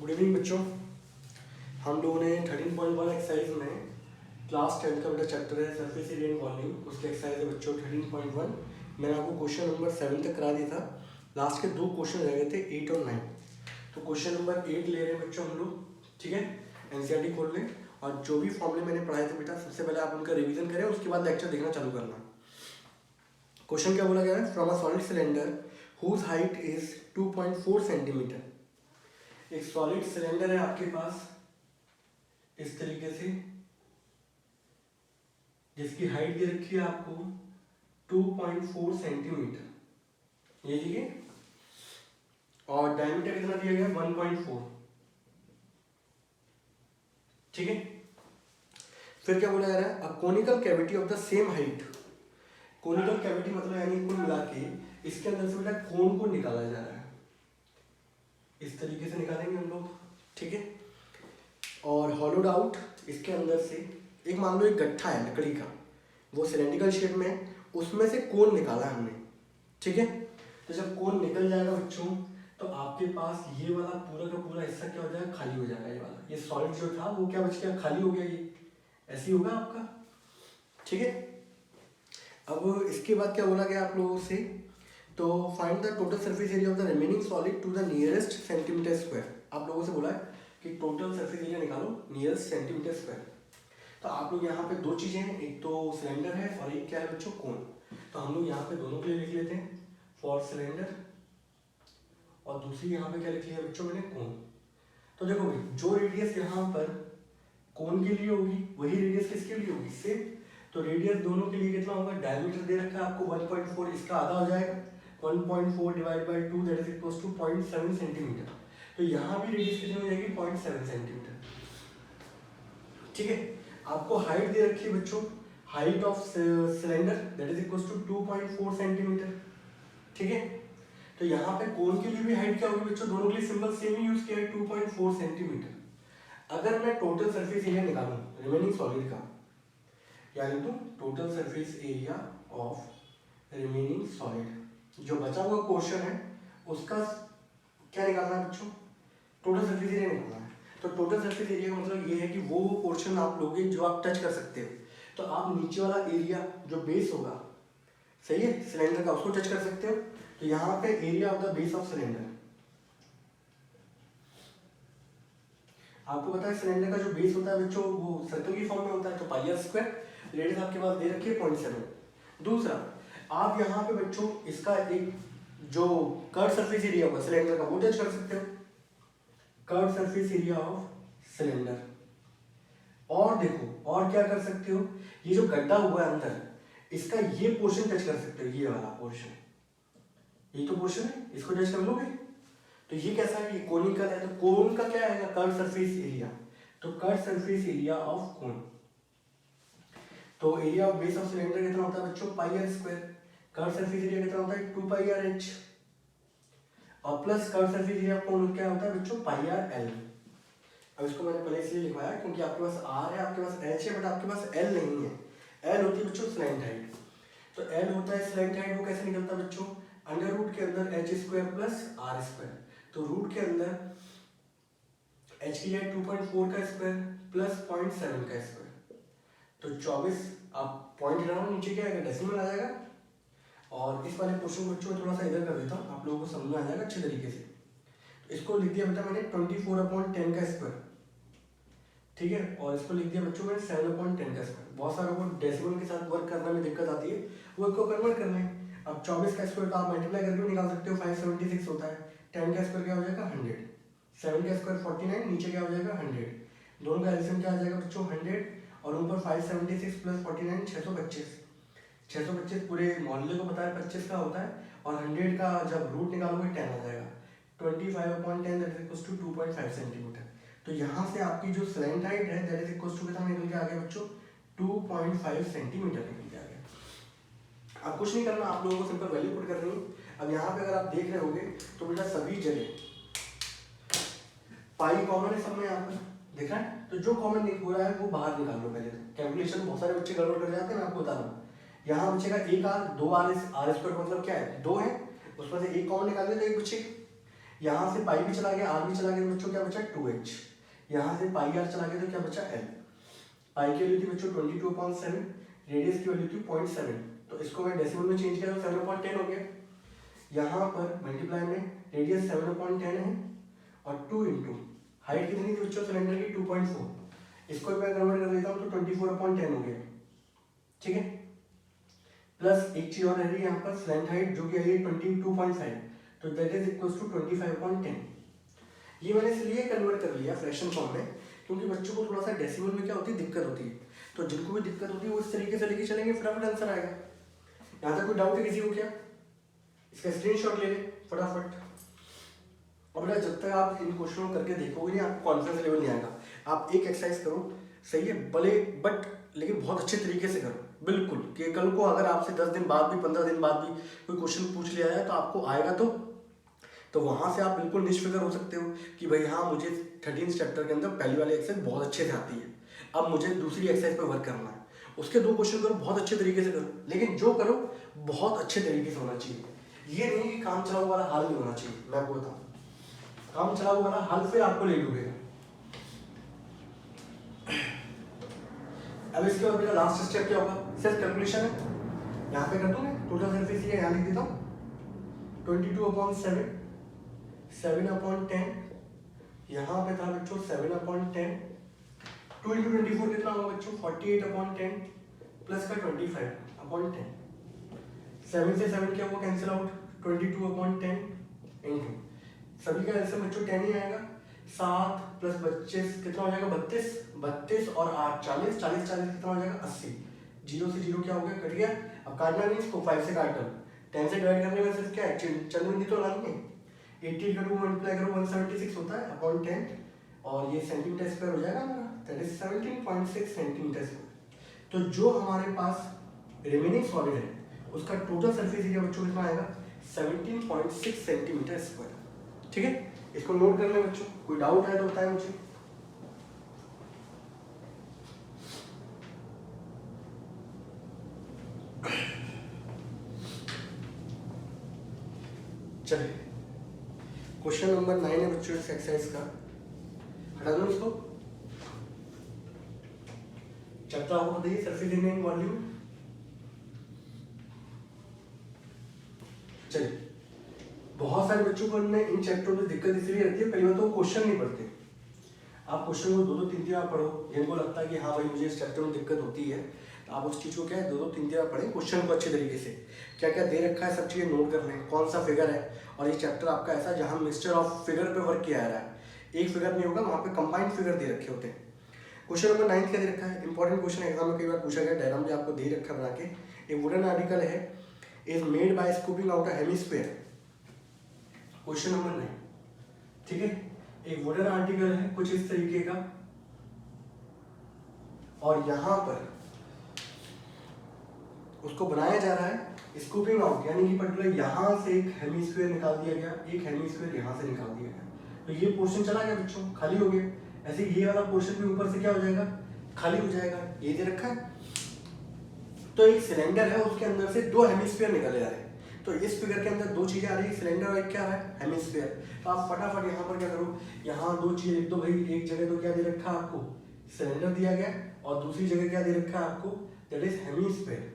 Good evening बच्चों। हम लोगों ने 13.1 एक्सरसाइज में क्लास 10 का बेटा चैप्टर है सरफेस एरिया एंड वॉल्यूम, उसके एक्सरसाइज है बच्चों 13.1। मैंने आपको क्वेश्चन नंबर 7 तक करा दिया था। लास्ट के 2 क्वेश्चन रह गए थे 8 और 9। तो क्वेश्चन नंबर 8 ले रहे हैं बच्चों हम लोग, ठीक है। एनसीईआरटी खोल लें और जो भी फॉर्मूले मैंने पढ़ाए थे बेटा सबसे पहले आप उनका रिविजन करें, उसके बाद लेक्चर देखना चालू करना। क्वेश्चन क्या बोला गया है, from a solid cylinder whose height is 2.4 centimetre. एक सॉलिड सिलेंडर है आपके पास इस तरीके से, जिसकी हाइट दे रखी है आपको 2.4 सेंटीमीटर, ये देखिए, और डायमीटर कितना दिया गया 1.4, ठीक है। फिर क्या बोला जा रहा है, a conical cavity of the same height. Conical cavity मतलब यानी कुल मिला के इसके अंदर से बेटा कोन को निकाला जा रहा है, इस तरीके से निकालेंगे हम लोग, ठीक है। और हॉलोड आउट इसके अंदर से एक मान लो एक गट्ठा है लकड़ी का, वो सिलेंड्रिकल शेप में है, उसमें से कोन निकाला है हमने, ठीक है। तो जब कोन निकल जाएगा बच्चों तो आपके पास ये वाला पूरा का पूरा हिस्सा क्या हो जाएगा, खाली हो जाएगा। ये वाला ये सॉलिड जो था वो क्या बच गया, खाली हो गया, ये ऐसे ही होगा आपका, ठीक है। अब इसके बाद क्या बोला गया आप लोगों से, तो find the total surface area of the remaining solid to the nearest centimetre square. आप लोगों से बोला है कि टोटल सरफेस एरिया निकालो नियरेस्ट सेंटीमीटर स्क्वायर। तो आप लोग यहाँ पे दो चीजें हैं, एक तो सिलेंडर है और एक क्या है बच्चों, कोन। तो हम लोग यहाँ पे दोनों के लिए लिख लेते हैं, फॉर सिलेंडर, और दूसरी यहाँ पे क्या लिख लिया बच्चों मैंने, कोन। तो देखो भाई, जो रेडियस यहाँ पर कोन के लिए होगी वही रेडियस किसके लिए होगी, सेम। तो रेडियस दोनों के लिए कितना होगा, डायमीटर दे रखा है आपको 1.4, इसका आधा हो जाएगा 1.4 divide by 2 that is equals to 0.7 centimetre. तो यहाँ भी रेडियस कितनी हो जाएगी, 0.7 सेंटीमीटर, ठीक है। आपको हाइट दे रखी है बच्चों, height of cylinder that is equals to 2.4 centimetre, ठीक है। तो यहाँ पे कोन के लिए भी हाइट क्या होगी बच्चों, दोनों के लिए सिंबल सेम ही यूज किया है 2.4 सेंटीमीटर। अगर मैं टोटल सरफेस एरिया निकालूं रिमेनिंग सॉलिड का, यानी तो total surface area of remaining solid, जो बचा हुआ पोर्शन है उसका क्या निकालना है बच्चों, टोटल सरफेस एरिया निकालना है। तो टोटल सरफेस एरिया का मतलब ये है कि वो पोर्शन आप लोगे जो आप टच कर सकते हो। तो आप नीचे वाला एरिया जो बेस होगा, सही है, सिलेंडर का, उसको टच कर सकते हो। तो यहाँ पे area of the base of cylinder, आपको पता है सिलेंडर का जो बेस होता है बच्चों वो सर्कल की फॉर्म में होता है, तो पाई आर स्क्वायर, रेडियस आपके पास दे रखी है 0.7। दूसरा, आप यहाँ पे बच्चों इसका एक जो कर्व सरफेस एरिया होगा सिलेंडर का वो टच कर सकते हो, curve surface area of cylinder. और देखो और क्या कर सकते हो, ये जो गड्ढा हुआ है अंदर, इसका ये पोर्शन टच कर सकते हो, ये वाला पोर्शन, ये तो पोर्शन है, इसको टच कर लोगे। तो ये कैसा है, ये कोनिकल है, तो कोन का क्या आएगा, कर्व सरफेस एरिया। तो curve surface area of cone, तो area of base of cylinder कितना होता है बच्चों, पाई आर स्क्वायर। कर्व सरफेस एरिया कितना होता है 2 पाई आर एच, और plus curve surface area of cone क्या होता है बच्चों, पाई आर एल। अब इसको मैंने पहले इसलिए लिखवाया क्योंकि आपके पास आर है, आपके पास एच है, बट आपके पास एल नहीं है। एल होती है बच्चों स्लैंट हाइट। तो एल होता है स्लैंट हाइट, वो कैसे निकलता है बच्चों, अंडर रूट के अंदर H square plus R square. तो रूट के अंदर एच की जगह 2.4 का स्क्वायर प्लस 0.7 का स्क्वायर, तो 24। आप पॉइंट हटाओ, नीचे क्या आएगा, डेसिमल आ जाएगा। और इस वाले क्वेश्चन को बच्चों थोड़ा सा इधर कर देता हूँ, आप लोगों को समझ में आ जाएगा अच्छे तरीके से। इसको लिख दिया बेटा मैंने 24/10 का स्क्वायर, ठीक है। और इसको लिख दिया बच्चों मैंने 7/10 का स्क्वायर। बहुत सारों को डेसिमल के साथ वर्क करने में दिक्कत आती है, वो इसको कन्वर्ट करना है। अब 24 का स्क्वायर तो आप मल्टीप्लाई करके भी निकाल सकते हो, 576 होता है। 10 का स्क्वायर क्या हो जाएगा 100, 7 का स्क्वायर 49, नीचे क्या हो जाएगा 100। दोनों का एलसीएम क्या आ जाएगा बच्चों 100, और ऊपर 576 प्लस 49 625। 625 पूरे मोहल्ले को पता है 25 का होता है, और 100 का जब रूट निकालोगे 10 आ जाएगा। 25/10 that is equals to 2.5 centimetre. तो यहाँ से आपकी जो स्लैंट हाइट है दैट इज इक्वल्स टू कितना निकल के आ गया बच्चों, 2.5 सेंटीमीटर निकल के आ गया। अब कुछ नहीं करना, आप लोगों को सिंपल वैल्यू पुट करनी है। अब यहाँ पे अगर आप देख रहे होगे तो बेटा सभी जगह पाई कॉमन है सब में, यहाँ पर देख रहा है। तो जो कॉमन हो रहा है वो बाहर निकाल लो पहले। कैलकुलेशन बहुत सारे बच्चे गड़बड़ कर जाते हैं, मैं आपको बता रहा हूँ। यहाँ बचेगा एक आर, 2 आर, आर स्क्वायर मतलब क्या है 2 है, उसमें से एक कॉमन निकाल दे तो एक बचेगा। यहाँ से पाई भी चला गया, आर भी चला गया, तो बच्चों क्या बचा 2h। यहाँ से पाई आर चला गया तो क्या बचा l। पाई की वैल्यू थी बच्चों 22/7, रेडियस की वैल्यू थी 0.7, तो इसको मैं डेसिमल में चेंज किया तो 7/10 हो गया। यहाँ पर मल्टीप्लाई में रेडियस 7/10 है और 2 इंटू हाइट कितनी थी बच्चों सिलेंडर की 2.4, इसको मैं कन्वर्ट कर देता हूँ तो 24/10 हो गया, ठीक है। प्लस एक चीज और रह रही है यहाँ पर स्लैंट हाइट जो कि है 22.5, तो दैट इज इक्वल्स टू 25/10। ये मैंने इसलिए कन्वर्ट कर लिया फ्रैक्शन फॉर्म में क्योंकि बच्चों को थोड़ा सा डेसिमल में क्या होती है दिक्कत होती है, तो जिनको भी दिक्कत होती है वो इस तरीके से लेके चलेंगे, फटाफट आंसर आएगा। यहाँ तक कोई डाउट है किसी को क्या? इसका स्क्रीनशॉट ले लें फटाफट। और बेटा जब तक आप इन क्वेश्चनों को करके देखोगे नहीं आपको कॉन्फिडेंस लेवल नहीं आएगा। आप एक एक्सरसाइज करो, सही है, भले बट लेकिन बहुत अच्छे तरीके से करो, बिल्कुल, कि कल को अगर आपसे 10 दिन बाद भी 15 दिन बाद भी कोई क्वेश्चन पूछ लिया है तो आपको आएगा, तो वहां से आप बिल्कुल निष्फिक्र हो सकते हो कि भाई हाँ मुझे 13th चैप्टर के अंदर पहली वाली एक्सरसाइज बहुत अच्छे से आती है, अब मुझे दूसरी एक्सरसाइज पर वर्क करना है। उसके 2 क्वेश्चन करो, बहुत अच्छे तरीके से करो, लेकिन जो करो बहुत अच्छे तरीके से होना चाहिए। ये नहीं कि काम चलाओ वाला हाल नहीं होना चाहिए। मैं आपको बताऊँ, काम चलाओ वाला हाल फिर आपको ले डूबेगा। अब इसके बाद मेरा लास्ट स्टेप क्या होगा? सिर्फ कैलकुलेशन है, यहाँ पे कर दूँ मैं टोटल सरफेस एरिया, यहाँ लिख देता हूँ 22/7, 7/10, यहाँ पे था बच्चों 7/10, 2 × 24 कितना होगा बच्चों? 48/10 प्लस का 25/10, 7 से 7 क्या हुआ कैंसिल आउट, 22/10 इंटू सभी का ऐसे बच्चों 10 ही आएगा, 7 प्लस 25 कितना हो जाएगा 32, 32 और 8 40, 40 40 कितना हो जाएगा 80, 0 से 0 क्या हो गया, कट गया। अब काटना नहीं, इसको 5 से काट दो, 10 से डिवाइड करने में सिर्फ क्या है चंद्रबिंदी तो लानी है, 80 का 2 मल्टीप्लाई करो 176 होता है अपॉन 10, और ये सेंटीमीटर स्क्वायर हो जाएगा हमारा, दैट इज 17.6 सेंटीमीटर स्क्वायर। तो जो हमारे पास रिमेनिंग सॉलिड है उसका टोटल सरफेस एरिया बच्चों कितना आएगा 17.6 सेंटीमीटर स्क्वायर, ठीक है। इसको नोट कर ले बच्चों, कोई डाउट है तो बताएं मुझे। चलिए क्वेश्चन नंबर 9 है बच्चों इस एक्सरसाइज का, हटा दो इसको। चैप्टर आपको बताइए सरफेस एरिया इन वॉल्यूम। चलिए, बहुत सारे बच्चों को इन चैप्टरों में दिक्कत इसलिए रहती है, पहली बात तो क्वेश्चन नहीं पढ़ते। आप क्वेश्चन को 2-2 3-3 बार पढ़ो, जिनको लगता है कि हाँ भाई मुझे इस चैप्टर में दिक्कत होती है, तो आप उस चीज़ को क्या है 2-2 3-3 बार पढ़ें, क्वेश्चन को अच्छे तरीके से, क्या क्या दे रखा है सब चीज़ें नोट कर लें, कौन सा फिगर है। और ये चैप्टर आपका ऐसा जहाँ मिक्सचर ऑफ फिगर पे वर्क किया जा रहा है, एक फिगर नहीं होगा, वहाँ पे कंबाइंड फिगर दे रखे होते हैं। क्वेश्चन नंबर 9 क्या दे रखा है, इंपॉर्टेंट क्वेश्चन एग्जाम में कई बार पूछा गया, डायग्राम भी आपको दे रखा बना के। एक वुडन आर्टिकल है, is made by scooping out a hemisphere. Question number 9, ठीक है। एक वुडन आर्टिकल है कुछ इस तरीके का, और यहां पर उसको बनाया जा रहा है स्कूपिंग आउट, यानी कि पर्टिकुलर यहां से एक हेमिस्फीयर निकाल दिया गया, एक हेमिस्फीयर यहां से निकाल दिया गया, तो ये पोर्शन चला गया बच्चों, खाली हो गया। ऐसे ये वाला पोर्शन भी ऊपर से क्या हो जाएगा, खाली हो जाएगा। ये दे रखा है, तो एक सिलेंडर है उसके अंदर से 2 हेमिस्फीयर निकले जा रहे हैं, तो इस फिगर के अंदर 2 चीजें आ रही है, सिलेंडर और एक क्या है हेमिस्फीयर। तो आप फटाफट यहाँ पर क्या करो, यहाँ 2 चीजें लिख दो भाई। एक जगह तो क्या दे रखा है आपको, सिलेंडर दिया गया, और दूसरी जगह क्या दे रखा है आपको, दैट इज हेमिस्फीयर,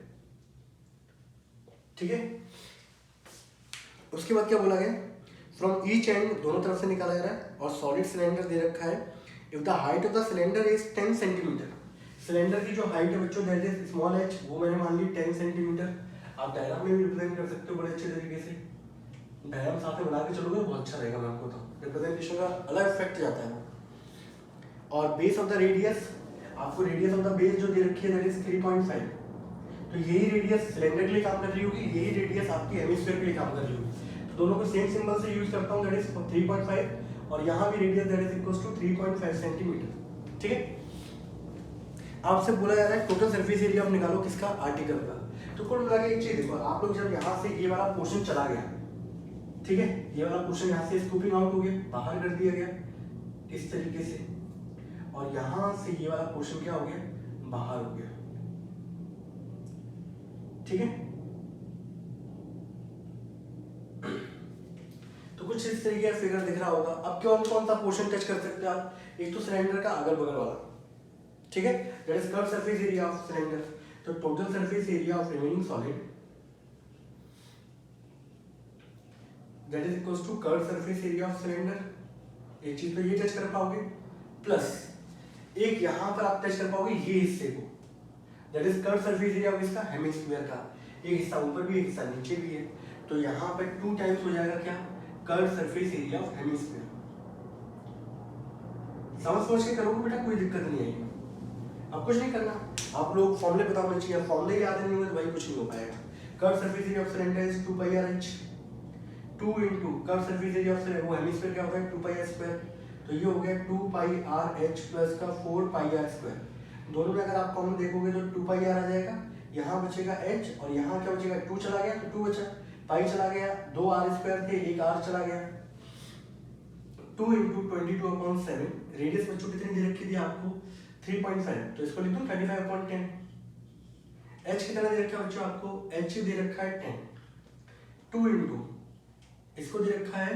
ठीक है। उसके बाद क्या बोला गया, फ्रॉम ईच एंड, दोनों तरफ से निकाला जा रहा है, और सॉलिड सिलेंडर दे रखा है। If the height of the cylinder is 10 centimetre, cylinder की जो हाइट है बच्चों दैट इज स्मॉल h, वो मैंने मान ली 10 सेंटीमीटर। आप डायग्राम में भी रिप्रेजेंट कर सकते हो बड़े अच्छे तरीके से, डायग्राम साथ में बना के चलोगे बहुत अच्छा रहेगा। मैं आपको तो रिप्रेजेंटेशन का अलग इफेक्ट जाता है। और बेस ऑफ द रेडियस, आपको रेडियस ऑफ द बेस जो दे रखी है दैट इज 3.5, तो यही रेडियस सिलेंडर के लिए काम कर रही होगी, यही रेडियस आपकी हेमिस्फीयर के लिए काम कर रही होगी, तो दोनों को सेम सिंबल से यूज करता हूं, दैट इज 3.5, और यहाँ भी radius that is equals to 3.5 centimetre, ठीक है। आपसे बोला जा रहा है टोटल सरफेस एरिया आप निकालो किसका, आर्टिकल का। तो कुल मिला के एक चीज देखो, आप लोग जब यहाँ से ये वाला पोर्शन चला गया, ठीक है, ये वाला पोर्शन यहाँ से स्कूपिंग आउट हो गया, बाहर कर दिया गया इस तरीके से, और यहाँ से ये वाला पोर्शन क्या हो गया, बाहर हो गया, ठीक है। तो कुछ इस तरीके का फिगर दिख रहा होगा। अब कौन कौन सा पोर्शन टच कर सकते हैं आप, एक तो सिलेंडर का अगल बगल वाला, ठीक है, that is curve surface area of cylinder. तो total surface area of remaining solid that is equals to curve surface area of cylinder, एक चीज तो ये टच कर पाओगे, प्लस एक यहां पर आप टच कर पाओगे ये हिस्से को, that is curve surface area of इसका हेमिस्फीयर का, एक हिस्सा ऊपर भी एक हिस्सा नीचे भी है, तो यहाँ पे 2 टाइम्स हो जाएगा क्या, curve surface area of hemisphere. समझ के करोगे बेटा, कोई दिक्कत नहीं आएगी। अब कुछ नहीं करना, आप लोग फॉर्मूले पता होने चाहिए, फॉर्मूले याद नहीं होंगे तो भाई कुछ नहीं हो पाएगा। Curve surface area of cylinder is 2 pi r H, 2 into curve surface area of cylinder वो हेमिस्फीयर क्या होता है 2 पाई आर स्क्वायर, तो ये हो गया 2 पाई आर एच प्लस का 4 पाई आर स्क्वायर। दोनों में अगर आप कॉमन देखोगे तो 2 पाई आर आ जाएगा, यहाँ बचेगा h और यहाँ क्या बचेगा 2 चला गया तो 2 बचा, पाई चला गया, 2 आर स्क्वायर थे, एक आर चला गया, 2 इंटू 22/7, रेडियस बच्चों कितनी दे रखी थी आपको 3.5, तो इसको लिख दूं 35/10। h कितना दे रखा है बच्चों आपको, h दे रखा है 10, 2 इंटू इसको दे रखा है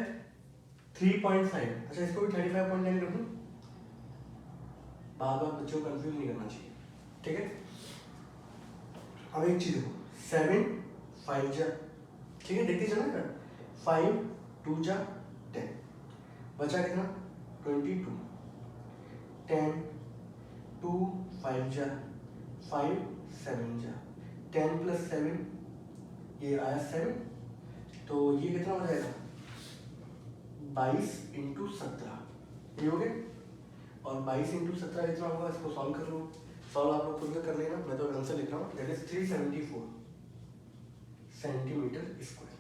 3.5, अच्छा इसको भी 35.10 रख दूं, बार बार बच्चों को कंफ्यूज नहीं करना चाहिए, ठीक है। अब एक चीज देखो 7 5 जा, ठीक है, देखते चलो ना, 5 2 जा 10, बचा कितना 22, 10 2 5 जा 5 7 जा 10 प्लस 7 ये आया 7, तो ये कितना हो जाएगा 22 इंटू 17, ये हो गया, और 22 इंटू 17 कितना होगा, इसको सॉल्व कर लो, सॉल्व आप लोग खुद कर लेना, मैं तो आंसर लिख रहा हूँ, that is 374 centimetre square,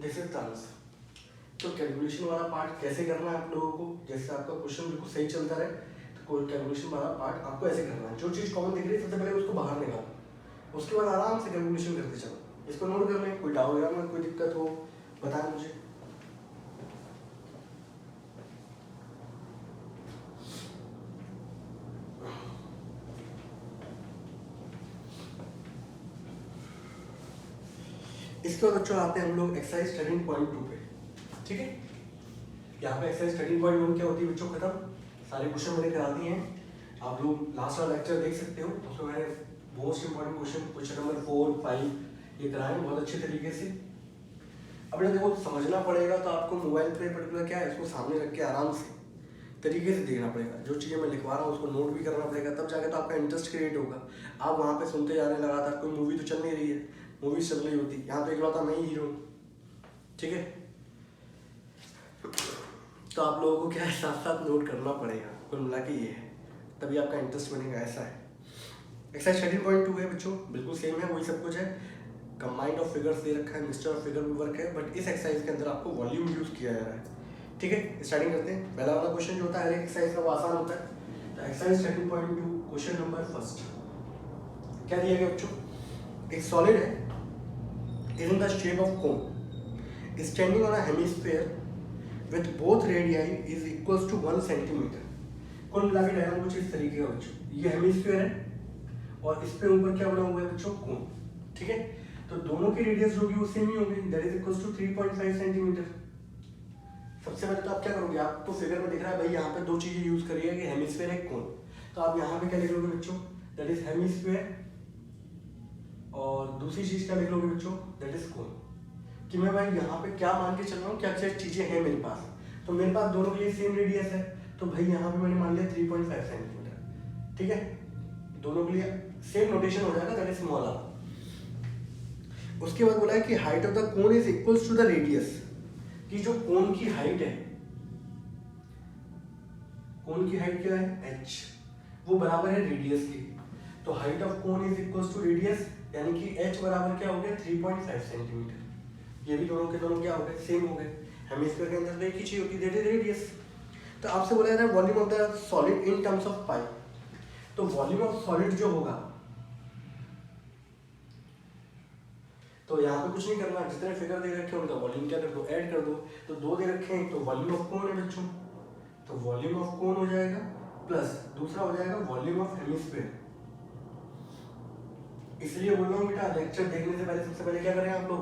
this is the answer. तो कैलकुलेशन वाला पार्ट कैसे करना है आप लोगों को, जैसे आपका क्वेश्चन बिल्कुल सही चलता रहे तो कोई कैलकुलेशन वाला पार्ट आपको ऐसे करना है, जो चीज़ कॉमन दिख रही है सबसे पहले उसको बाहर निकालो, उसके बाद आराम से कैलकुलेशन करते चलो, इसको नोट कर लें, कोई डाउट में कोई दिक्कत हो बताएं मुझे। इसके बाद बच्चों आते हैं हम लोग एक्सरसाइज 13.2 पे, ठीक है। यहाँ पे एक्सरसाइज 13.1 क्या होती है बच्चों, खत्म, सारे क्वेश्चन मैंने करा दिए हैं, आप लोग लास्ट वाला लेक्चर देख सकते हो, उसमें मैंने मोस्ट इंपॉर्टेंट क्वेश्चन नंबर 4 5 ये कराए बहुत अच्छे तरीके से। अब देखो समझना पड़ेगा तो आपको मोबाइल पे पर्टिकुलर क्या है इसको सामने रख के आराम से तरीके से देखना पड़ेगा, जो चीज़ें मैं लिखवा रहा हूँ उसको नोट भी करना पड़ेगा, तब जाके तो आपका इंटरेस्ट क्रिएट होगा। आप वहाँ पे सुनते जा रहे हैं लगातार, कोई मूवी तो चल नहीं रही है, मूवीज चल रही होती, यहाँ तो इकलौता मैं ही हीरो, ठीक है। तो आप लोगों को क्या है साथ साथ नोट करना पड़ेगा, कुल मिला के ये है, तभी आपका इंटरेस्ट बनेगा, ऐसा है। एक्सरसाइज 13.2 है बच्चों, बिल्कुल सेम है, वही सब कुछ है, कंबाइंड ऑफ फिगर्स दे रखा है, मिक्सचर ऑफ फिगर भी वर्क है, बट इस एक्सरसाइज के अंदर आपको वॉल्यूम यूज किया जा रहा है, ठीक है। स्टार्टिंग करते हैं, पहला वाला क्वेश्चन जो होता है हर एक एक्सरसाइज का वो आसान होता है, तो एक्सरसाइज 13.2 क्वेश्चन नंबर फर्स्ट क्या दिया गया बच्चों, एक सॉलिड है is in the shape of cone standing on a hemisphere with both radii is equals to 1 centimeter। कुल मिला के डायग्राम कुछ इस तरीके का बच्चों, ये हेमिस्फीयर है और इस पे ऊपर क्या बना हुआ है बच्चों कोन, ठीक है। तो दोनों की रेडियस जो होगी वो सेम ही होगी, that is equals to 3.5 centimetre. सबसे पहले तो आप क्या करोगे, आपको फिगर में दिख रहा है भाई यहाँ पे दो चीजें यूज करी है कि हेमिस्फीयर है कोन, तो आप यहाँ पे क्या लिख लोगे बच्चों, दैट इज हेमिस्फीयर, और दूसरी चीज क्या लिख लोगे बच्चों, दैट इज कोन, कि मैं भाई यहाँ पे क्या मान के चल रहा हूँ, क्या क्या चीजें हैं मेरे पास, तो मेरे पास दोनों के लिए सेम रेडियस है, तो भाई यहाँ पे मैंने मान लिया 3.5 सेंटीमीटर, ठीक है, दोनों के लिए सेम नोटेशन हो जाएगा, दैट इज स्मॉल आर। उसके बाद बोला है कि height of the cone is equals to the radius, कि जो कोन की हाइट है, कोन की हाइट क्या है h, वो बराबर है रेडियस की, तो height of cone is equals to radius, यानी कि h बराबर क्या हो गया 3.5 सेंटीमीटर। ये भी दोनों के दोनों क्या हो गए, सेम हो गए। हेमिस्फीयर के अंदर एक ही चीज होती है रेडियस। तो आपसे बोला जा रहा है volume of the solid in terms of pi, तो वॉल्यूम ऑफ सॉलिड जो होगा, तो यहाँ पे कुछ नहीं करना, जितने फिगर दे रखे हैं उनका वॉल्यूम क्या कर दो, ऐड कर दो, तो दो दे रखे हैं, तो वॉल्यूम ऑफ कोन है बच्चों, तो वॉल्यूम ऑफ कोन हो जाएगा प्लस दूसरा हो जाएगा वॉल्यूम ऑफ हेमिस्फीयर। इसलिए बोल रहा हूँ बेटा लेक्चर देखने से पहले सबसे पहले क्या करें आप लोग,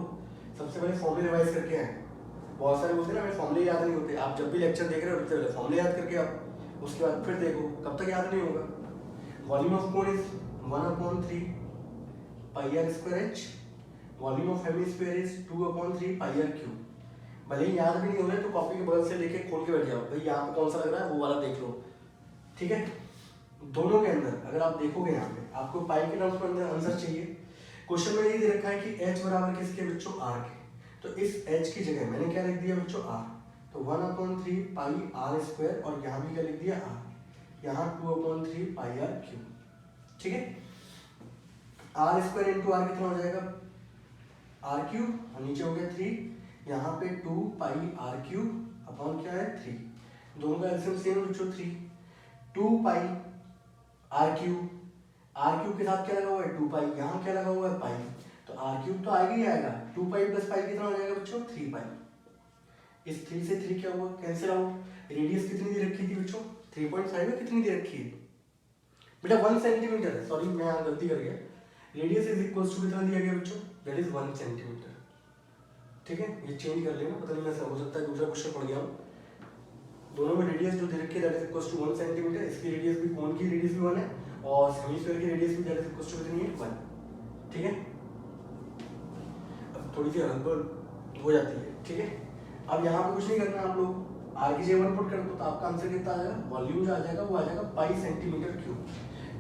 सबसे पहले फॉर्मूले रिवाइज करके आए, बहुत सारे बोलते हैं ना हमें फॉर्मूले याद नहीं होते, आप जब भी लेक्चर देख रहे हो तो पहले फॉर्मूले याद करके आप उसके बाद फिर देखो, कब तक याद नहीं होगा। Volume of cone is 1/3 pi are square H, volume of hemisphere is 2/3 pi R cube. भले ही याद भी नहीं हो रहे तो कॉपी के बगल से लेके खोल के बैठ जाओ, भाई यहाँ पे कौन सा लग रहा है वो वाला देख लो, ठीक है। दोनों के अंदर अगर आप देखोगे यहाँ पे आपको पाई के टर्म्स में आंसर चाहिए। क्वेश्चन में ये दे रखा है कि h बराबर किसके बच्चों, r के, तो इस h की जगह मैंने क्या लिख दिया बच्चों, r, तो 1/3 पाई r स्क्वायर, और यहाँ भी क्या लिख दिया r, यहाँ 2/3 पाई r क्यूब, ठीक है। r स्क्वायर इंटू r कितना हो जाएगा, r क्यूब, और नीचे हो गया 3, यहाँ पे 2 पाई r क्यूब अपॉन क्या है 3, दोनों का एलसीएम सेम बच्चों 3, 2 पाई r क्यूब के साथ क्या लगा हुआ है 2 पाई, यहाँ क्या लगा हुआ है पाई, तो r क्यूब तो आएगा ही आएगा, 2 पाई प्लस पाई कितना हो जाएगा बच्चों 3 पाई, इस 3 से 3 क्या हुआ कैंसिल आउट। रेडियस कितनी दे रखी थी बच्चों 3.5 है, कितनी दे रखी है बेटा 1 सेंटीमीटर है, सॉरी मैं यहाँ गलती कर गया, रेडियस इज इक्वल टू कितना दिया गया बच्चों, दैट इज 1 सेंटीमीटर, ठीक है। ये चेंज कर लेना, पता नहीं मैं हो सकता है दूसरा क्वेश्चन पढ़ गया हूँ। दोनों में रेडियस जो दे रखी है that is equal to 1 centimetre, इसकी रेडियस भी, कोन की रेडियस भी 1 है, और हेमिस्फीयर की रेडियस भी दैट इज इक्वल टू कितनी है 1, ठीक है। अब थोड़ी सी हड़बड़ हो जाती है, ठीक है। अब यहाँ पे कुछ नहीं करना, आप लोग r की जगह 1 पुट कर दो तो आपका आंसर कितना आ जाएगा, वॉल्यूम जो आ जाएगा वो आ जाएगा पाई सेंटीमीटर क्यूब।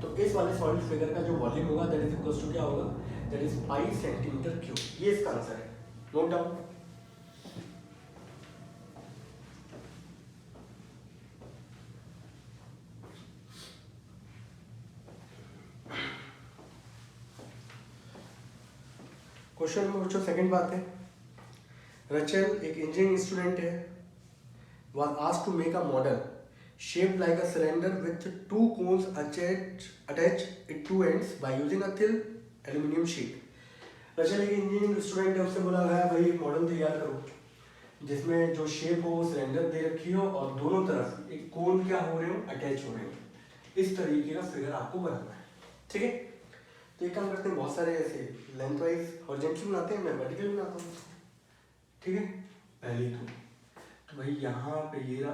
तो इस वाले सॉलिड फिगर का जो वॉल्यूम होगा दैट इज इक्वल टू क्या होगा, that is pi centimetre cube, ये इसका आंसर है, नोट डाउन। क्वेश्चन में बच्चों सेकंड बात है, रचल एक इंजीनियरिंग स्टूडेंट है, was asked to make a model shaped like a cylinder with 2 cones attached at two ends by using a thin aluminum sheet। रचल एक इंजीनियरिंग स्टूडेंट है, उससे बोला गया भाई एक मॉडल तैयार करो जिसमें जो शेप हो वो सिलेंडर दे रखी हो और दोनों तरफ एक कोन क्या हो रहे हो अटैच हो रहे हो, इस तरीके का फिगर आपको बनाना है, ठीक है। तो एक काम करते हैं, बहुत सारे ऐसे लेंथ वाइज हॉरिजॉन्टल बनाते हैं, मैं वर्टिकल बनाता हूँ, ठीक है। पहले तो भाई यहाँ पे ये रहा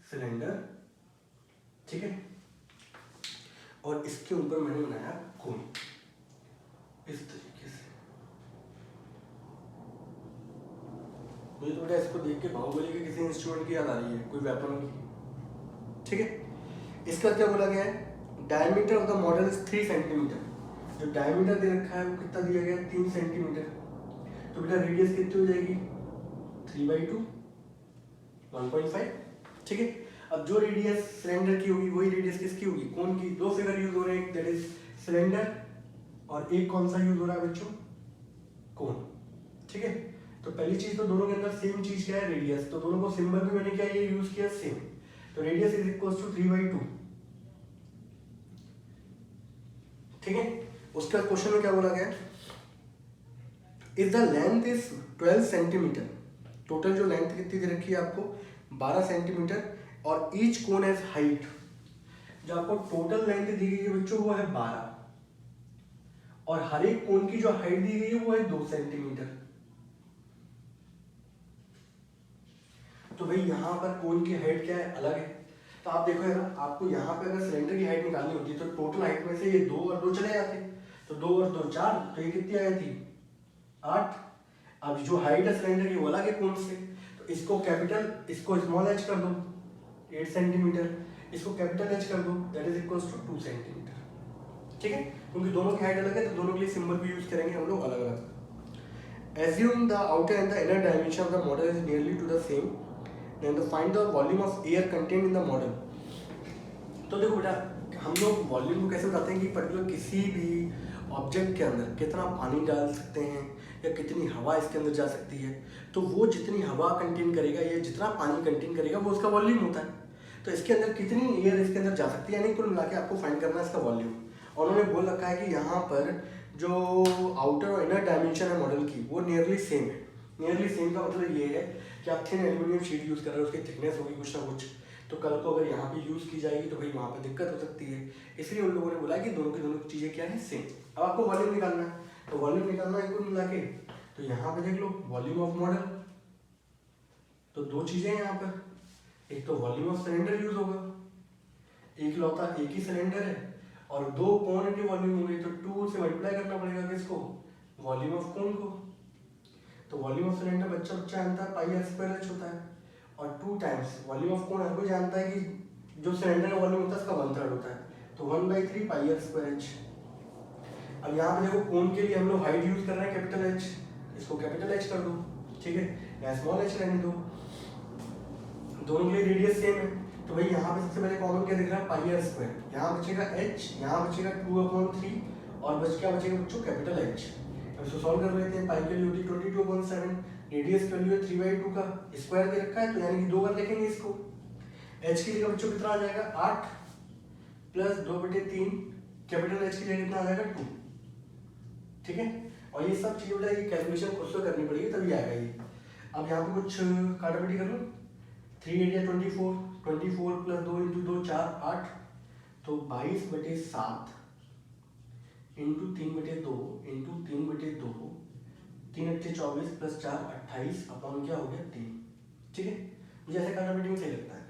सिलेंडर, ठीक है, और इसके ऊपर मैंने बनाया कोन इस तरीके से। मुझे तो बेटा इसको देख के बाहुबली के किसी इंस्ट्रूमेंट की याद आ रही है, कोई वेपन की, ठीक है। इसका क्या बोला गया है, diameter of the model is 3 centimetre, जो डायमीटर दे रखा है वो कितना दिया गया 3 सेंटीमीटर, तो बेटा रेडियस कितनी हो जाएगी 3/2 1.5, ठीक है। अब जो रेडियस सिलेंडर की होगी वही रेडियस किसकी होगी, कोन की। दो फिगर यूज हो रहे हैं, दैट इज सिलेंडर, और एक कौन सा यूज हो रहा है बच्चों, कोन, ठीक है। तो पहली चीज तो दोनों के अंदर सेम चीज क्या है रेडियस, तो दोनों को सिंबल भी मैंने क्या ये यूज किया सेम, तो रेडियस इज इक्वल टू 3/2, ठीक है। उसका क्वेश्चन में क्या बोला गया, if the length is 12 centimetre, total जो लेंथ कितनी दे रखी है आपको 12 सेंटीमीटर, और ईच कोन हैज हाइट, जो आपको टोटल लेंथ दी गई है बच्चों वो है 12, और हर एक कोन की जो हाइट दी गई है वो है 2 सेंटीमीटर। तो भाई यहाँ पर कोन की हाइट क्या है अलग है, तो आप देखो यार, आपको यहाँ पे अगर सिलेंडर की हाइट निकालनी होती है तो टोटल हाइट में से ये 2 और 2 चले जाते, तो 2 और 2 4, तो ये कितनी आई थी 8। अब जो हाइट है सिलेंडर की वो अलग है कोन से, तो इसको कैपिटल, इसको स्मॉल एच कर दो 8 सेंटीमीटर, इसको कैपिटल एच कर दो that is equal to 2 centimetre, ठीक है। क्योंकि दोनों की हाइट अलग है तो दोनों के लिए सिंबल भी यूज करेंगे हम लोग अलग अलग। Assume the outer and the inner dimension of the model is nearly to the same, then the find the volume of air contained in the model. तो देखो बेटा, हम लोग वॉल्यूम को कैसे बताते हैं कि पर्टिकुलर किसी भी ऑब्जेक्ट के अंदर कितना पानी डाल सकते हैं या कितनी हवा इसके अंदर जा सकती है, तो वो जितनी हवा कंटेन करेगा या जितना पानी कंटेन करेगा वो उसका वॉल्यूम होता है। तो इसके अंदर कितनी एयर इसके अंदर जा सकती है, यानी कुल मिला के आपको फाइंड करना है इसका वॉल्यूम। और उन्होंने बोल रखा है कि यहाँ पर जो आउटर और इनर डायमेंशन है मॉडल की वो नियरली सेम है। नियरली सेम का मतलब ये है कि आप थिन एल्यूमिनियम शीट यूज़ कर रहे हो, उसकी थिकनेस होगी कुछ ना कुछ, तो कल को अगर यहाँ पे यूज़ की जाएगी तो भाई वहाँ पे दिक्कत हो सकती है, इसलिए उन लोगों ने बोला कि दोनों की दोनों चीज़ें क्या है सेम। अब आपको वॉल्यूम निकालना है, तो वॉल्यूम निकालना है कुल मिला के, तो यहाँ पे देख लो वॉल्यूम ऑफ मॉडल तो दो चीज़ें हैं यहाँ पर, एक तो वॉल्यूम ऑफ सिलेंडर यूज होगा, एक लौता एक ही सिलेंडर है, और दो कोन की वॉल्यूम होगी, तो 2 से मल्टीप्लाई करना पड़ेगा किसको, वॉल्यूम ऑफ कोन को। तो वॉल्यूम ऑफ सिलेंडर बच्चा जानता है पाई आर स्क्वायर एच होता है, और 2 टाइम्स वॉल्यूम ऑफ कोन हर कोई जानता है कि जो सिलेंडर का वॉल्यूम होता है उसका 1/3 होता है, तो 1/3 पाई आर स्क्वायर एच। अब यहाँ पे देखो कोन के लिए हम लोग हाइट यूज कर रहे हैं कैपिटल एच, इसको कैपिटल एच कर दो, ठीक है, या स्मॉल एच रहने दो, दोनों के लिए रेडियस सेम है। तो भाई यहाँ पे सबसे पहले कॉमन क्या दिख रहा है, पाई आर स्क्वायर, यहाँ बचेगा h, यहाँ बचेगा 2/3 और क्या बचेगा बच्चों, कैपिटल H। अब इसको सॉल्व कर लेते हैं, पाई के लिए होती है 22/7, रेडियस का लिए 3/2 का स्क्वायर दे रखा है, तो यानी कि 2 बार लिखेंगे इसको। h के लिए बच्चों कितना आ जाएगा, 8 प्लस 2/3, कैपिटल H के लिए कितना आ जाएगा 2, ठीक है। और ये सब चीजें ये कैलकुलेशन खुद से करनी पड़ेगी तभी आएगा ये। अब यहाँ पे कुछ काटापटी कर लो, 3 8 24, 24 प्लस 2 इंटू 2 4 8, तो 22/7 इंटू 3/2 इंटू 3/2, 3 8 24 प्लस 4 28 अपॉन क्या हो गया 3, ठीक है। मुझे ऐसे काटापटी में सही लगता है।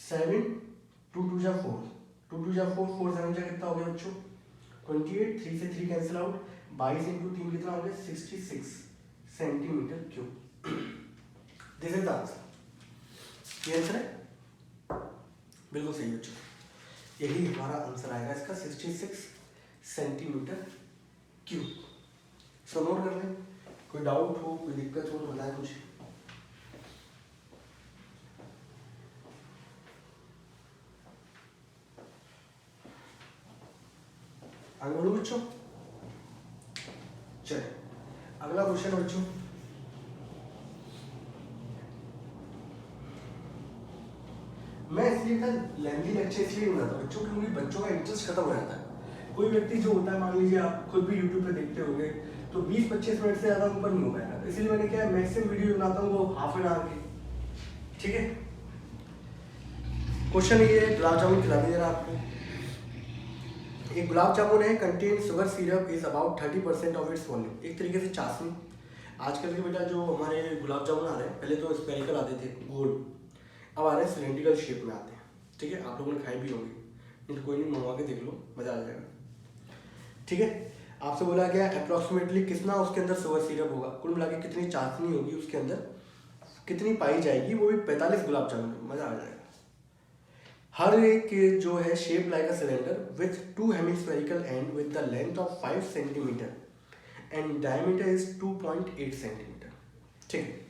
7 2 2 जा 4, 2 2 जा 4, 4 7 जा कितना हो गया बच्चों 28, 3 से 3 कैंसिल आउट, 22 इंटू 3 कितना हो गया 66 centimetre cube. This is the answer. ये आंसर है, बिल्कुल सही बच्चों, यही हमारा आंसर आएगा इसका 66 सेंटीमीटर क्यूब। इसको नोट कर लें, कोई डाउट हो कोई दिक्कत हो तो बताएं मुझे। आगे बढ़ो बच्चों, चलिए अगला क्वेश्चन बच्चों, मैं इसलिए था लेंथी लेक्चर इसलिए बनाता बच्चों क्योंकि बच्चों का इंटरेस्ट खत्म हो जाता है। कोई व्यक्ति जो होता है, मान लीजिए आप खुद भी यूट्यूब पे देखते होंगे, तो 20-25 मिनट से ज़्यादा ऊपर नहीं हो पाएगा, तो इसलिए मैंने क्या है मैक्सिमम वीडियो बनाता हूँ वो हाफ एन आवर की, ठीक है। क्वेश्चन ये है, गुलाब जामुन खिला दीजिए आपको। एक गुलाब जामुन है, contain sugar syrup is about 30% of its volume, एक तरीके से चाशनी। आजकल के बेटा जो हमारे गुलाब जामुन आ रहे हैं, पहले तो स्पेरिकल आते थे गोल, अब आ रहे हैं सिलेंड्रिकल शेप में आते हैं, ठीक है। आप लोगों ने खाई भी होंगे, नहीं तो कोई नहीं मंगवा के देख लो, मजा आ जाएगा, ठीक है। आपसे बोला गया अप्रॉक्सीमेटली कितना उसके अंदर शुगर सिरप होगा, कुल मिला के कितनी चाशनी होगी उसके अंदर, कितनी पाई जाएगी, वो भी 45 गुलाब जामुन, मजा आ जाएगा। हर एक जो है shape like a cylinder with 2 hemispherical and with the length of 5 centimetre and diameter is 2.8 centimetre, ठीक है।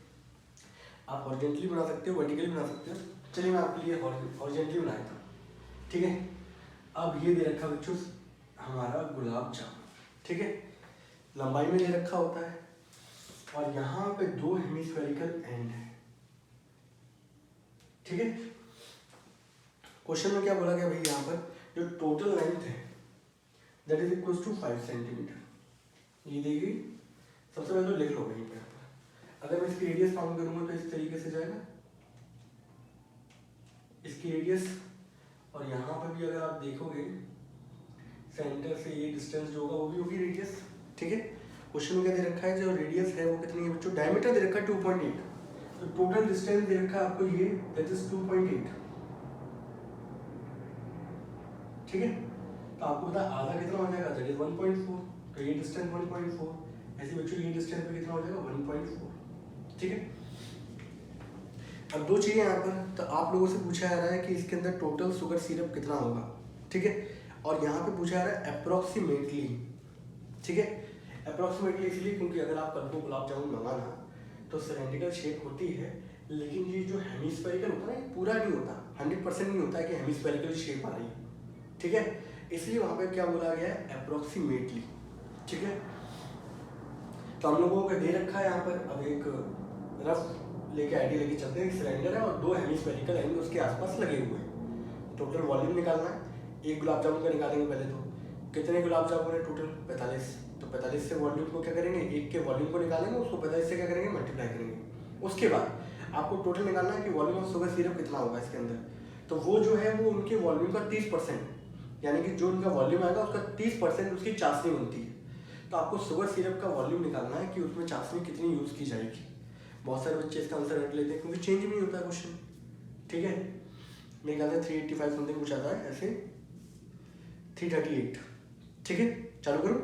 आप हॉरिजॉन्टली बना सकते हो, वर्टिकली बना सकते हो, चलिए मैं आपके लिए हॉरिजॉन्टली बनाया था, ठीक है। अब ये दे रखा बच्चों हमारा गुलाब जामुन, ठीक है, लंबाई में दे रखा होता है, और यहाँ पे 2 हेमिस्फेरिकल एंड है, ठीक है। क्वेश्चन में क्या बोला गया भाई, यहाँ पर जो टोटल लेंथ है that is equal to 5 centimetre, ये दी गई। सबसे पहले तो लिख लो भाई यहाँ पर, अगर मैं इसकी रेडियस फाउंड करूंगा तो इस तरीके से जाएगा इसकी रेडियस, और यहाँ पर भी अगर आप देखोगे सेंटर से ये डिस्टेंस जो होगा वो भी होगी रेडियस, ठीक है। क्वेश्चन में क्या दे रखा है, जो रेडियस है वो कितनी है बच्चों, डायमीटर दे रखा है 2.8, तो टोटल डिस्टेंस दे रखा है आपको ये दैट इज 2.8, ठीक है। तो आपको पता आधा कितना हो जाएगा, दैट इज 1.4, तो ये डिस्टेंस 1.4, ऐसे बच्चों ये डिस्टेंस पे कितना हो जाएगा 1.4, ठीक है। अब दो चीजें यहाँ पर, तो आप लोगों से पूछा जा रहा है कि इसके अंदर टोटल शुगर सिरप कितना होगा, ठीक है, और यहाँ पे पूछा जा रहा है अप्रोक्सीमेटली, ठीक है। अप्रोक्सीमेटली इसलिए क्योंकि अगर आप कल को गुलाब जामुन मंगाना तो सिलेंड्रिकल शेप होती है, लेकिन ये जो हेमिस्फेरिकल होता है ना, पूरा नहीं होता, 100% नहीं होता है कि हेमिस्फेरिकल शेप आ रही है, ठीक है। इसलिए वहाँ पे क्या बोला गया है, अप्रोक्सीमेटली, ठीक है। तो हम लोगों को दे रखा है यहाँ पर, अब एक रफ लेके आइडिया लेके चलते हैं, सिलेंडर है और 2 हेमिस्फेरिकल एंड उसके आसपास लगे हुए हैं, टोटल वॉल्यूम निकालना है। एक गुलाब जामुन का निकालेंगे पहले, तो कितने गुलाब जामुन है टोटल 45, तो 45 से वॉल्यूम को क्या करेंगे, एक के वॉल्यूम को निकालेंगे, उसको 45 से क्या करेंगे मल्टीप्लाई करेंगे। उसके बाद आपको टोटल निकालना है कि वॉल्यूम ऑफ शुगर सिरप कितना होगा इसके अंदर, तो वो जो है वो उनके वॉल्यूम का 30%, यानी कि जो उनका वॉल्यूम आएगा उसका 30% उसकी चाशनी बनती है। तो आपको शुगर सिरप का वॉल्यूम निकालना है कि उसमें चाशनी कितनी यूज़ की जाएगी। बहुत सारे बच्चे इसका आंसर रट लेते हैं क्योंकि चेंज नहीं होता है क्वेश्चन, ठीक है। मेरे ख्याल से 385 समथिंग कुछ आता है ऐसे, 338, ठीक है। चालू करो।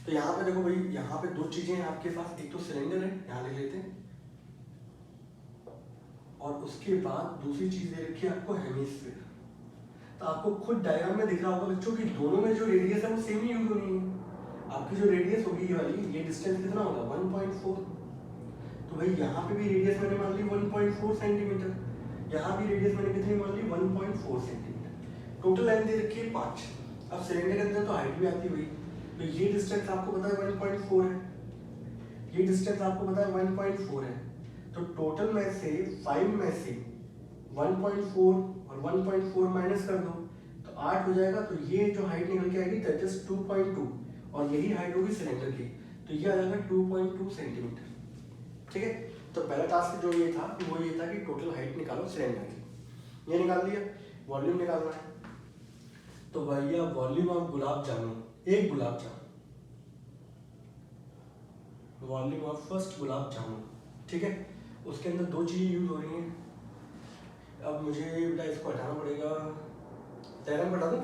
तो यहाँ पे देखो भाई, यहाँ पे दो चीजें हैं आपके पास, एक तो सिलेंडर है, यहाँ लिख लेते हैं, और उसके बाद दूसरी चीज दे रखी है आपको हेमिस्फीयर। तो आपको खुद डायग्राम में दिख रहा होगा बच्चों कि दोनों में जो रेडियस है वो सेम ही यूज होनी है। आपकी जो रेडियस होगी ये वाली, ये डिस्टेंस कितना होगा 1.4, तो भाई यहाँ पे भी रेडियस मैंने मान ली 1.4 सेंटीमीटर, यहाँ भी रेडियस मैंने कितनी मान ली 1.4 सेंटीमीटर। टोटल लाइन दे रखी है 5। अब सिलेंडर के अंदर तो हाइट भी आती हुई, तो ये डिस्टेंस आपको पता है 1.4 है, ये डिस्टेंस आपको पता है 1.4 है, तो टोटल में से 5 में से 1.4 और 1.4 माइनस कर दो तो 8 हो जाएगा। तो ये जो हाइट निकल के आएगी दैट इज 2.2, और यही हाइट होगी सिलेंडर की, तो ये आ जाएगा 2.2 सेंटीमीटर, ठीक है। तो पहला टास्क जो ये था वो ये था कि टोटल हाइट निकालो सिलेंडर की, ये निकाल दिया। वॉल्यूम निकालना है, तो भैया वॉल्यूम ऑफ गुलाब जामुन, एक gulab jamun, volume of first gulab jamun, ठीक है। उसके अंदर दो चीजें यूज हो रही हैं। अब मुझे बेटा इसको हटाना पड़ेगा, डायग्राम हटा दूं।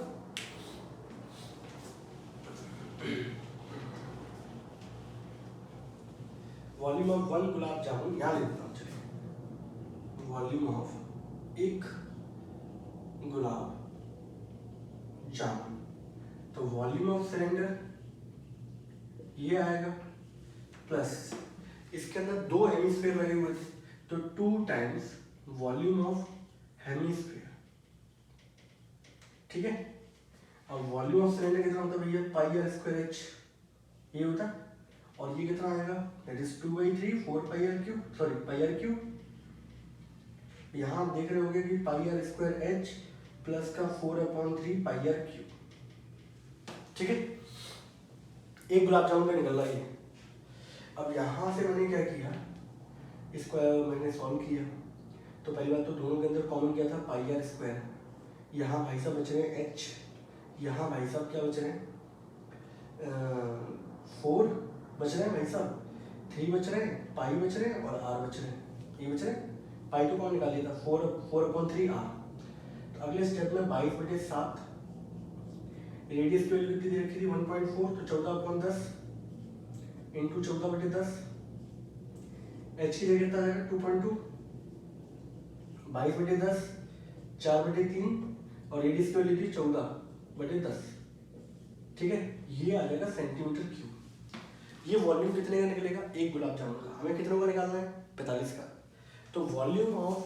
वॉल्यूम ऑफ 1 गुलाब जामुन यहाँ ले देता हूँ, चलिए। वॉल्यूम ऑफ एक गुलाब जामुन, तो वॉल्यूम ऑफ सिलेंडर ये आएगा, प्लस इसके अंदर दो हेमिस्फीयर लगे हुए थे, तो 2 टाइम्स वॉल्यूम ऑफ हेमिस्फीयर, ठीक है। अब वॉल्यूम ऑफ सिलेंडर कितना होता है भैया, पाई आर स्क्वायर एच, ये होता है, और ये कितना आएगा that is 2/3 4 pi R cube, sorry pi R cube. यहाँ आप देख रहे होंगे कि pi are square H plus का 4/3 पाई आर क्यूब, ठीक है। एक गुलाब जामुन का निकल रहा है। अब यहाँ से मैंने क्या किया, इसको मैंने सॉल्व किया, तो पहली बात तो दोनों के अंदर कॉमन क्या था पाई आर स्क्वायर, यहाँ भाई साहब बच रहे हैं एच, यहाँ भाई साहब क्या बच रहे हैं 4 बच रहे हैं भाई साहब, 3 बच रहे हैं, पाई बच रहे हैं और आर बच रहे हैं, ये बच रहे हैं। पाई तो कौन निकाल लिया था 4/3 आर। तो अगले स्टेप में 22/7, रेडियस की वैल्यू कितनी दे रखी थी 1.4, तो 14/10 इंटू 14/10, एच की जगह कितना आएगा 2.2, 22/10 4/3, और रेडियस की वैल्यू थी 14/10, ठीक है। ये आ जाएगा सेंटीमीटर क्यूब। ये वॉल्यूम कितने का निकलेगा, एक गुलाब जामुन का। हमें कितनों का निकालना है 45 का। तो वॉल्यूम ऑफ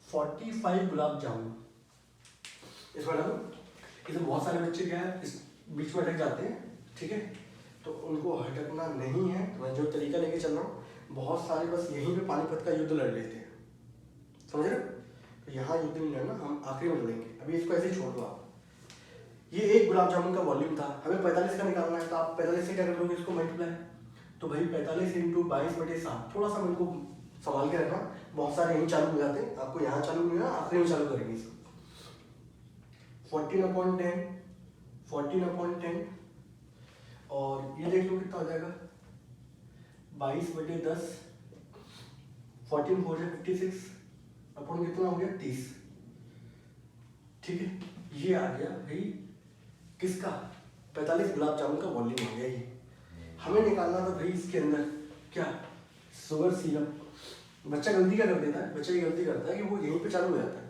45 गुलाब जामुन, इसको डालो। इसमें बहुत सारे बच्चे क्या है इस बीच में अटक जाते हैं, ठीक है, तो उनको हटकना नहीं है। मैं जो तरीका लेके चल रहा हूँ, बहुत सारे बस यहीं पे पानीपत का युद्ध लड़ लेते हैं, समझ रहे। तो यहाँ युद्ध नहीं लड़ना, हम आखिरी में लड़ेंगे। अभी इसको ऐसे ही छोड़ दो आप। ये एक गुलाब जामुन का वॉल्यूम था, हमें 45 का निकालना है, तो आप 45 से क्या कर लोगे इसको मल्टीप्लाई। तो भाई 45 इंटू 22/7, थोड़ा सा इनको संभाल के रखना, बहुत सारे यहीं चालू हो जाते हैं, आपको यहाँ चालू नहीं होना, आखिरी में चालू करेंगे इसको। 14/10, 14/10, और ये देख लो कितना हो जाएगा 22/10, 14 4 56, अपन कितना हो गया 30, ठीक है। ये आ गया भाई किसका 45 गुलाब जामुन का वॉल्यूम हो गया। ये हमें निकालना था भाई इसके अंदर क्या, शुगर सिरप। बच्चा गलती क्या कर देता है, बच्चा ये गलती करता है कि वो यहीं पे चालू हो जाता है,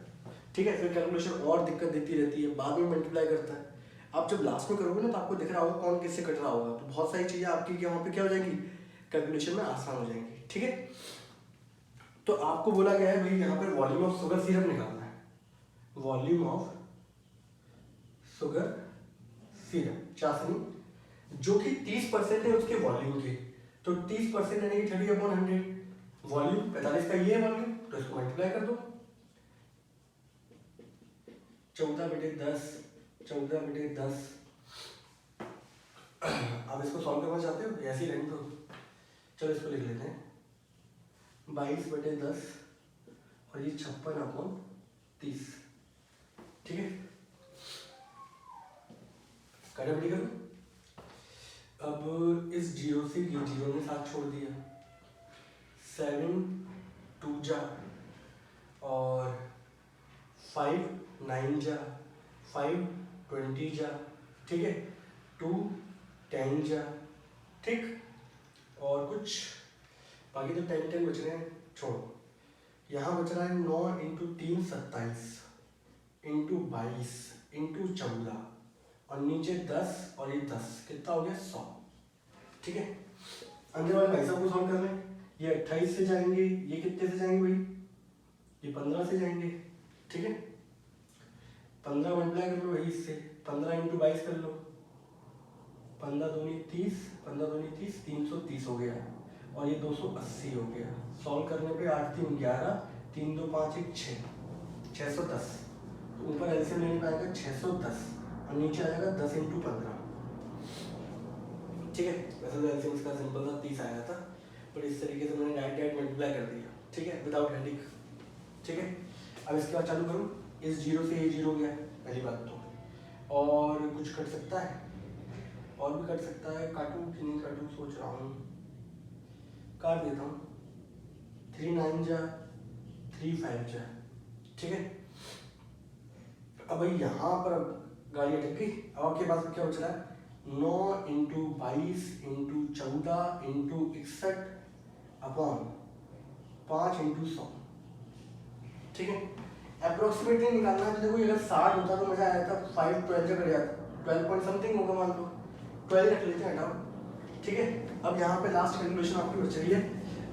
ठीक है, फिर कैलकुलेशन और दिक्कत देती रहती है, बाद में मल्टीप्लाई करता है। आप जब लास्ट में करोगे ना तो आपको दिख रहा होगा कौन किससे कट रहा होगा, तो बहुत सारी चीज़ें आपकी वहाँ पे क्या हो जाएंगी, कैलकुलेशन में आसान हो जाएंगी, ठीक है। तो आपको बोला गया है भाई यहाँ पर वॉल्यूम ऑफ शुगर सिरप निकालना है, वॉल्यूम ऑफ शुगर सिरप चाशनी, जो कि 30% है उसके वॉल्यूम के, तो 30% यानी कि 30/100, वॉल्यूम 45 का ये है वॉल्यूम, तो इसको मल्टीप्लाई कर दो 14/10, 14/10। अब इसको सॉल्व करना चाहते हो, ऐसे ही रहने दो, चलो इसको लिख लेते हैं 22/10, और ये 56/30, ठीक है। काटापटी करो। अब इस जीरो से ये जीरो ने साथ छोड़ दिया, 7 2 जा और 5 9 जा, 5 20 जा, ठीक है, 2 10 जा, ठीक। और कुछ बाकी तो 10 10 बच रहे हैं, छोड़ो। यहाँ बच रहा है 9 इंटू 3 27 इंटू 22 इंटू 14 और नीचे 10 और ये 10, कितना हो गया 100, ठीक है। अंदर वाले भाई साहब को सॉल्व कर लें। ये 28 से जाएंगे, ये कितने से जाएंगे भाई, ये 15 से जाएंगे, ठीक है। 15 मल्टीप्लाई कर लो वही इससे, 15 इंटू 22 कर लो, 15 दूनी 30, 15 दूनी 30, 330 हो गया और ये 280 हो गया। सॉल्व करने पे 8 3 11, 3 2 5 1 6, 610। तो ऊपर एलसीएम लेने पाएगा 610 और नीचे आ जाएगा 10 इंटू 15, ठीक है। वैसे तो एलसीएम इसका सिंपल था 30 आया था, पर इस तरीके से मैंने डायरेक्ट मल्टीप्लाई कर दिया, ठीक है, विदाउट हेडिंग, ठीक है। अब इसके बाद चालू करूँ, इस 0 से ये 0 गया पहली बात तो, और कुछ कट सकता है, और भी कट सकता है, काटूं कि नहीं काटूं सोच रहा हूँ, काट देता हूँ। 3 9 जा, 3 5 जा, ठीक है। अब भाई यहाँ पर गाड़ी अटक गई। अब आपके पास क्या बच रहा है, 9 into 22 into 14 into 61 upon 5 into 100, ठीक है। अप्रोक्सीमेटली निकालना है तो देखो, अगर 60 होता तो मजा आया था, 5 12 से कट जाता, 12 पॉइंट समथिंग होगा, मान लो 12 रख लेते हैं, हटाओ, ठीक है। अब यहाँ पे लास्ट कैलकुलेशन आपकी बच रही है।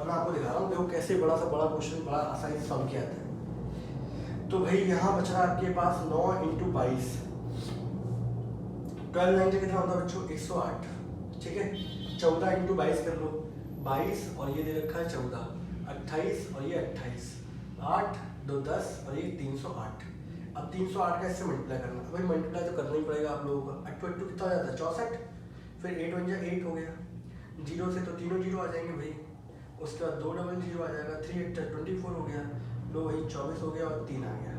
अब मैं आपको दिखा रहा हूँ, देखो कैसे बड़ा सा बड़ा क्वेश्चन बड़ा आसानी से सॉल्व किया जाता है। तो भाई यहाँ बच रहा है आपके पास 9 इंटू 22, 12 9 से कितना होता है बच्चों, 108, ठीक है। 14 इंटू 22 कर लो, 22 और ये दे रखा है 14, 28 और ये 28, 8 2 10 और ये 308। अब 308 का इससे मल्टीप्लाई करना, भाई मल्टीप्लाई तो करना ही पड़ेगा आप लोगों का। 8 2 कितना हो जाता है 64, फिर 8 1 जा 8 हो गया, 0 से तो तीनों 0 आ जाएंगे भाई, उसके बाद 2 डबल 0 आ जाएगा, 3 8 24 हो गया, लो वही 24 हो गया और 3 आ गया।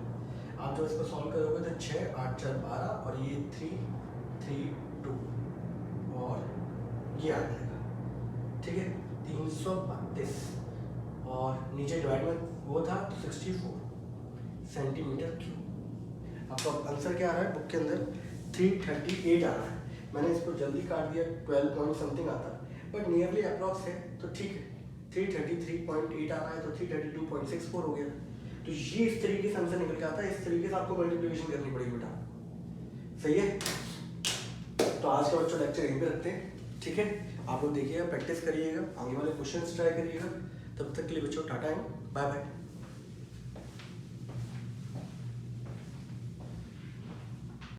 आप जब इसको सॉल्व करोगे तो 6 8 4 12 और ये 3 3 2 और ये आ जाएगा, ठीक है, 332 और नीचे डिवाइड में वो था तो 64 सेंटीमीटर क्यूब। आपका आंसर क्या आ रहा है बुक के अंदर, 338 आ रहा है। मैंने इसको जल्दी काट दिया, 12 पॉइंट समथिंग आता, बट नियरली अप्रॉक्स है तो ठीक है। 333.8 आ रहा है तो 332.64 हो गया। तो ये इस तरीके से आंसर निकल के आता है, इस तरीके से आपको मल्टीप्लिकेशन करनी पड़ेगी बेटा, सही है। तो आज का बच्चों लेक्चर यहीं पे रखते हैं, ठीक है। आप लोग देखिएगा, प्रैक्टिस करिएगा, आगे वाले क्वेश्चंस ट्राई करिएगा। तब तक के लिए बच्चों टाटा एंड बाय बाय।